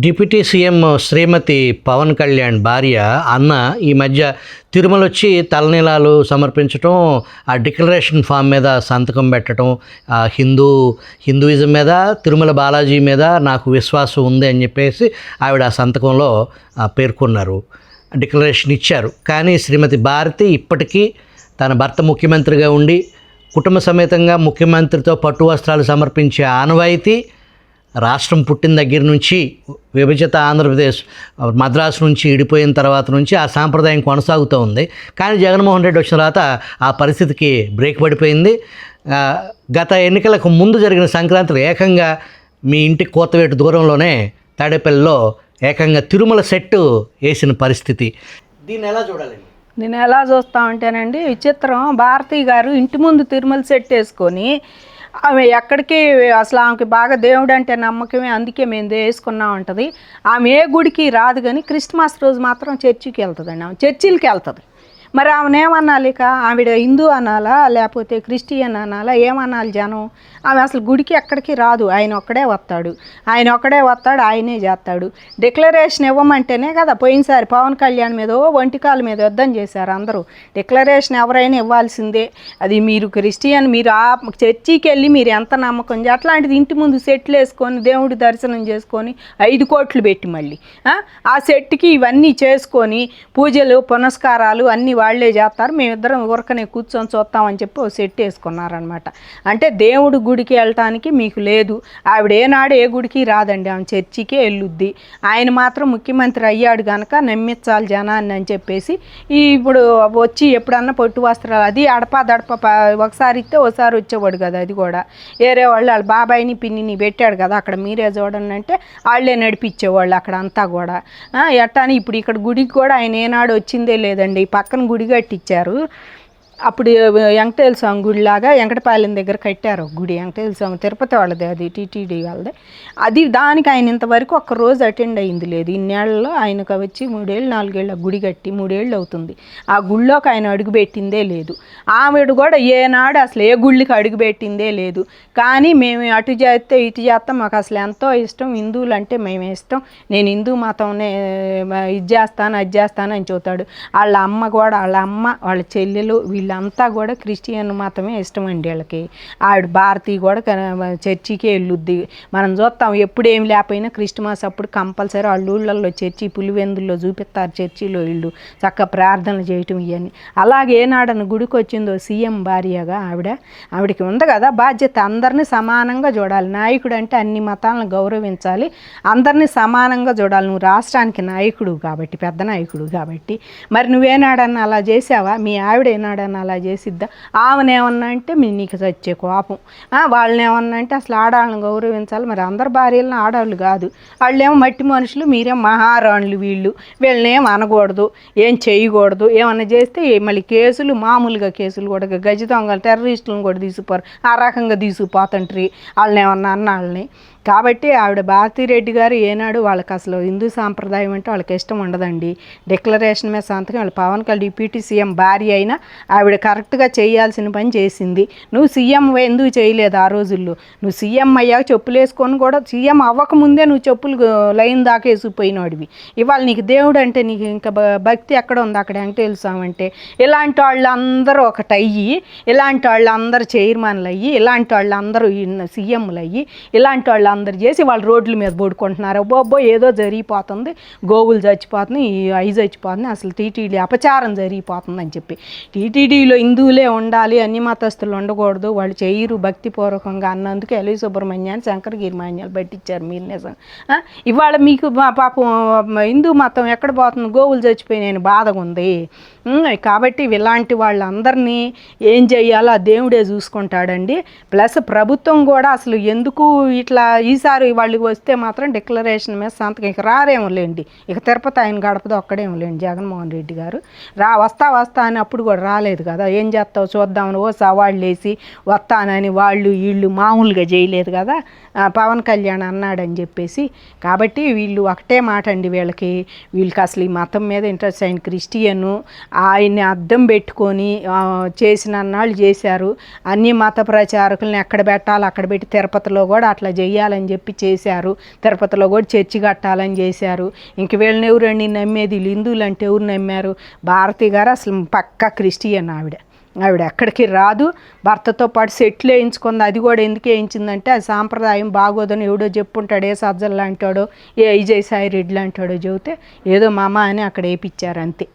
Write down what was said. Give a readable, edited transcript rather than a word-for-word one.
Deputy CM శ్రీమతి పవన్ కళ్యాణ్ భార్య అన్న ఈ మధ్య తిరుమల వచ్చి తలనీలాలు సమర్పించటం, ఆ డిక్లరేషన్ ఫామ్ మీద సంతకం పెట్టడం, హిందూయిజం మీద, తిరుమల బాలాజీ మీద నాకు విశ్వాసం ఉంది అని చెప్పేసి ఆవిడ ఆ సంతకంలో పేర్కొన్నారు, డిక్లరేషన్ ఇచ్చారు. కానీ శ్రీమతి భారతి ఇప్పటికీ తన భర్త ముఖ్యమంత్రిగా ఉండి కుటుంబ సమేతంగా ముఖ్యమంత్రితో పట్టు వస్త్రాలు సమర్పించే ఆనవాయితీ రాష్ట్రం పుట్టిన దగ్గర నుంచి, విభజిత ఆంధ్రప్రదేశ్ మద్రాసు నుంచి విడిపోయిన తర్వాత నుంచి ఆ సాంప్రదాయం కొనసాగుతూ ఉంది. కానీ జగన్మోహన్ రెడ్డి వచ్చిన తర్వాత ఆ పరిస్థితికి బ్రేక్ పడిపోయింది. గత ఎన్నికలకు ముందు జరిగిన సంక్రాంతికి ఏకంగా మీ ఇంటికి కోతవేటు దూరంలోనే తాడేపల్లిలో ఏకంగా తిరుమల సెట్టు వేసిన పరిస్థితి. దీన్ని ఎలా చూడాలండి? నేను ఎలా చూస్తా ఉంటానండి, విచిత్రం. భారతి గారు ఇంటి ముందు తిరుమల సెట్ వేసుకొని ఆమె ఎక్కడికి అసలు ఆమెకి బాగా దేవుడు అంటే నమ్మకమే, అందుకే మేము వేసుకున్నాం ఉంటుంది. ఆమె ఏ గుడికి రాదు, కానీ క్రిస్మస్ రోజు మాత్రం చర్చికి వెళ్తుందండి. ఆమె చర్చిలకి వెళ్తుంది. మరి ఆమెనేమనాలి? ఇక ఆవిడ హిందూ అనాలా లేకపోతే క్రిస్టియన్ అనాలా, ఏమనాలి జనం? ఆమె అసలు గుడికి ఎక్కడికి రాదు. ఆయన ఒక్కడే వస్తాడు, ఆయనే చేస్తాడు. డిక్లరేషన్ ఇవ్వమంటేనే కదా పోయినసారి పవన్ కళ్యాణ్ మీద ఒంటికాల మీద యుద్ధం చేశారు అందరూ. డిక్లరేషన్ ఎవరైనా ఇవ్వాల్సిందే. అది మీరు క్రిస్టియన్, మీరు ఆ చర్చికి వెళ్ళి మీరు ఎంత నమ్మకం, అట్లాంటిది ఇంటి ముందు సెట్లు వేసుకొని దేవుడి దర్శనం చేసుకొని 5 కోట్లు పెట్టి మళ్ళీ ఆ సెట్కి ఇవన్నీ చేసుకొని పూజలు పునస్కారాలు అన్నీ వాళ్ళే చేస్తారు. మేమిద్దరం ఊరకనే కూర్చొని చూస్తామని చెప్పి ఓ సెట్ వేసుకున్నారనమాట. అంటే దేవుడు గుడికి వెళ్ళటానికి మీకు లేదు. ఆవిడ ఏనాడు ఏ గుడికి రాదండి, ఆమె చర్చికే వెళ్ళుద్ది. ఆయన మాత్రం ముఖ్యమంత్రి అయ్యాడు కనుక నమ్మించాలి జనాన్ని అని చెప్పేసి ఇప్పుడు వచ్చి ఎప్పుడన్నా పొట్టు వస్త్రాలు అది అడప ఒకసారి ఇస్తే ఒకసారి వచ్చేవాడు కదా. అది కూడా వేరే వాళ్ళు వాళ్ళ బాబాయిని పిన్నిని పెట్టాడు కదా అక్కడ, మీరే చూడండి అంటే వాళ్ళే నడిపించేవాళ్ళు అక్కడ అంతా కూడా. ఎట్టాని ఇప్పుడు ఇక్కడ గుడికి కూడా ఆయన ఏనాడు వచ్చిందే లేదండి. పక్కన గుడి కట్టించారు. అప్పుడు వెంకటేశ్వర స్వామి గుడిలాగా వెంకటపాలెం దగ్గర కట్టారు గుడి. వెంకటేశ్వర స్వామి తిరుపతి వాళ్ళది, అది టీటీడీ వాళ్ళది. అది దానికి ఆయన ఇంతవరకు ఒక్కరోజు అటెండ్ అయింది లేదు. ఇన్నేళ్లలో ఆయనకు వచ్చి 3 ఏళ్ళు 4 ఏళ్ళు గుడి కట్టి 3 ఏళ్ళు అవుతుంది. ఆ గుళ్ళోకి ఆయన అడుగుపెట్టిందే లేదు. ఆవిడ కూడా ఏనాడు అసలు ఏ గుళ్ళకి అడుగుపెట్టిందే లేదు. కానీ మేము అటు చేస్తే ఇటు చేస్తాం, మాకు అసలు ఎంతో ఇష్టం. హిందువులు అంటే మేమే ఇష్టం. నేను హిందూ మతంనే ఇది చేస్తాను అది చేస్తాను అని చెబుతాడు. వాళ్ళ అమ్మ కూడా, వాళ్ళ చెల్లెలు వీళ్ళంతా కూడా క్రిస్టియన్ మతమే ఇష్టం అండి వీళ్ళకి. ఆవిడ భారతి కూడా చర్చికే వెళ్ళుద్ది. మనం చూస్తాం ఎప్పుడేమి లేకపోయినా క్రిస్మస్ అప్పుడు కంపల్సరీ వాళ్ళ ఊళ్ళల్లో చర్చి పులివెందుల్లో చూపిస్తారు. చర్చిలో ఇళ్ళు చక్కగా ప్రార్థనలు చేయటం ఇవన్నీ. అలాగే ఏనాడని గుడికి వచ్చిందో సీఎం భార్యగా ఆవిడకి ఉంది కదా బాధ్యత, అందరినీ సమానంగా చూడాలి. నాయకుడు అంటే అన్ని మతాలను గౌరవించాలి, అందరినీ సమానంగా చూడాలి. నువ్వు రాష్ట్రానికి నాయకుడు కాబట్టి, పెద్ద నాయకుడు కాబట్టి. మరి నువ్వేనాడన్నా అలా చేసావా? మీ ఆవిడ ఏనాడన్నా అలా చేసిద్దా? ఆమెనేమన్నా అంటే నీకు వచ్చే కోపం. వాళ్ళనేమన్నా అంటే అసలు ఆడవాళ్ళని గౌరవించాలి. మరి అందరు భార్యలను ఆడవాళ్ళు కాదు, వాళ్ళేమో మట్టి మనుషులు, మీరేం మహారాణులు. వీళ్ళనేం అనకూడదు, ఏం చేయకూడదు. ఏమన్నా చేస్తే మళ్ళీ కేసులు, మామూలుగా కేసులు కూడా, గజ దొంగలు టెర్రరిస్టులను కూడా తీసుకుపోరు. ఆ రకంగా తీసుకుపోతుంటారు వాళ్ళనేమన్నా అన్నాళ్ళని. కాబట్టి ఆవిడ భారతిరెడ్డి గారు ఏనాడు వాళ్ళకి అసలు హిందూ సాంప్రదాయం అంటే వాళ్ళకి ఇష్టం ఉండదండి. డిక్లరేషన్ మీద సంతకం వాళ్ళ పవన్ కళ్యాణ్ డిప్యూటీ సీఎం భార్య అయినా ఆవిడ కరెక్ట్గా చేయాల్సిన పని చేసింది. నువ్వు సీఎం ఎందుకు చేయలేదు ఆ రోజుల్లో? నువ్వు సీఎం అయ్యాక చెప్పులు వేసుకొని కూడా, సీఎం అవ్వకముందే నువ్వు చెప్పులు లైన్ దాకా వేసుకుపోయినవాడివి. ఇవాళ నీకు దేవుడు అంటే నీకు ఇంకా భక్తి ఎక్కడ ఉంది? అక్కడ వెంకటేశ్వర స్వామి అంటే. ఇలాంటి వాళ్ళందరూ ఒకటయ్యి, ఇలాంటి వాళ్ళందరూ చైర్మన్లు అయ్యి, ఇలాంటి వాళ్ళందరూ సీఎంలు అయ్యి, ఇలాంటి వాళ్ళందరూ చేసి వాళ్ళు రోడ్ల మీద పడుకుంటున్నారు. అబ్బో ఏదో జరిగిపోతుంది, గోవులు చచ్చిపోతున్నాయి, అవి చచ్చిపోతున్నాయి, అసలు టీటీడీ అపచారం జరిగిపోతుంది అని చెప్పి. టీటీడీలో హిందువులే ఉండాలి, అన్ని మతస్థులు ఉండకూడదు, వాళ్ళు చేయరు భక్తిపూర్వకంగా అన్నందుకు ఎల్వి సుబ్రహ్మణ్యాన్ని శంకరగిరి మాన్యాలు పట్టించారు. మీరు నిజం. ఇవాళ మీకు పాపం హిందూ మతం ఎక్కడ పోతుంది? గోవులు చచ్చిపోయినాయని బాధగా ఉంది. కాబట్టి ఇలాంటి వాళ్ళందరినీ ఏం చేయాలో ఆ దేవుడే చూసుకుంటాడండి. ప్లస్ ప్రభుత్వం కూడా అసలు ఎందుకు ఇట్లా ఈసారి వాళ్ళు వస్తే మాత్రం డిక్లరేషన్ మీద సంతకం ఇక రారేమోలేండి. ఇక తిరుపతి ఆయన గడపదో ఒక్కడేమోలేండి జగన్మోహన్ రెడ్డి గారు. వస్తా అని అప్పుడు కూడా రాలేదు కదా. ఏం చేస్తావు చూద్దామని సవాళ్ళు వేసి వస్తానని వీళ్ళు మామూలుగా చేయలేదు కదా, పవన్ కళ్యాణ్ అన్నాడని చెప్పేసి. కాబట్టి వీళ్ళు ఒకటే మాట అండి, వీళ్ళకి అసలు ఈ మతం మీద ఇంట్రెస్ట్. ఆయన క్రిస్టియను, ఆయన్ని అద్దం పెట్టుకొని చేసిన అన్నాళ్ళు చేశారు. అన్ని మత ప్రచారకులను ఎక్కడ పెట్టాలి అక్కడ పెట్టి తిరుపతిలో కూడా అట్లా చేయాలని చెప్పి చేశారు. తిరుపతిలో కూడా చర్చి కట్టాలని చేశారు. ఇంక వీళ్ళని ఎవరండి నమ్మేది? వీళ్ళు హిందువులు అంటే ఎవరు నమ్మారు? భారతి గారు అసలు పక్కా క్రిస్టియన్. ఆవిడ ఎక్కడికి రాదు, భర్తతో పాటు సెట్లు వేయించుకుంది. అది కూడా ఎందుకు వేయించిందంటే అది సాంప్రదాయం బాగోదని ఎవడో చెప్పుంటాడు, ఏ సజ్జలు లాంటాడో ఏ విజయసాయి రెడ్డి లాంటాడో చెబితే ఏదో మామ అని అక్కడ వేయించారు అంతే.